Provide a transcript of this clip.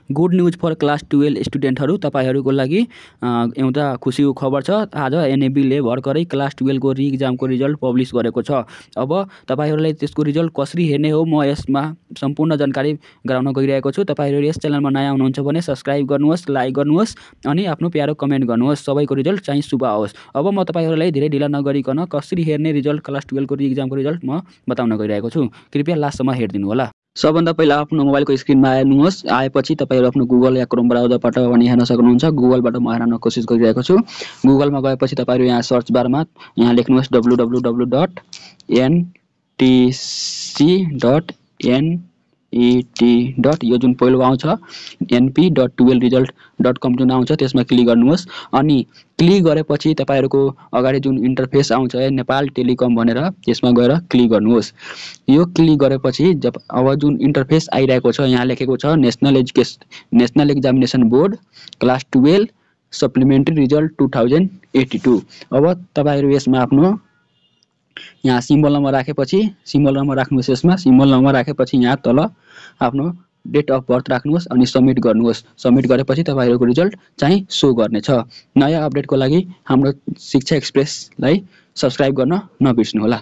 Good news for class 12 स्टुडेन्टहरू, तपाईहरूको लागि एउटा खुसीको खबर छ। आज एनएबीले भर्खरै क्लास 12 को इक्जामको रिजल्ट पब्लिस गरेको छ। अब तपाईहरूलाई त्यसको रिजल्ट कसरी हेर्ने हो म यसमा सम्पूर्ण जानकारी गराउन गइरहेको छु। तपाईहरू यस च्यानलमा नयाँ हुनुहुन्छ भने सब्स्क्राइब गर्नुहोस्, लाइक गर्नुहोस् अनि आफ्नो प्यारो कमेन्ट गर्नुहोस्। सबैको रिजल्ट चाहिँ शुभ आओस्। अब म तपाईहरूलाई धेरै ढिला नगरिकन कसरी हेर्ने रिजल्ट क्लास 12 को इक्जामको रिजल्ट म बताउन गइरहेको छु। कृपया लास्टसम्म हेरिदिनु होला। सबभन्दा पहिला आफ्नो मोबाइलको स्क्रिनमा आउनुहोस्। आएपछि तपाईहरू आफ्नो गुगल या क्रोम ब्राउजरबाट पनि हेर्न सक्नुहुन्छ। गुगलबाट म हेर्न कोसिस गरिरहेको छु। गुगलमा गएपछि तपाईहरू यहाँ सर्च बारमा यहाँ लेख्नुहोस् www.ntc.net. यो जुन पहिलो आउँछ np.12result.com जुन आउँछ त्यसमा क्लिक गर्नुहोस्। अनि क्लिक गरेपछि तपाईहरूको अगाडि जुन इन्टरफेस आउँछ नेपाल टेलिकम भनेर त्यसमा गएर क्लिक गर्नुहोस्। यो क्लिक गरेपछि अब जुन इन्टरफेस आइरहेको छ यहाँ लेखेको छ national examination board class 12 supplementary result 2082। अब तपाईहरू यसमा आफ्नो यहाँ सिम्बल नम्बर राखेपछि सिम्बल नम्बर राख्नुहोस्। यसमा सिम्बल नम्बर राखेपछि यहाँ तल आफ्नो डेट अफ बर्थ राख्नुहोस् अनि सबमिट गर्नुहोस्। सबमिट गरेपछि तपाईहरूको रिजल्ट चाहिँ सो गर्नेछ। नयाँ अपडेटको लागि हाम्रो शिक्षा एक्सप्रेसलाई सब्स्क्राइब गर्न नबिर्स्नुहोला।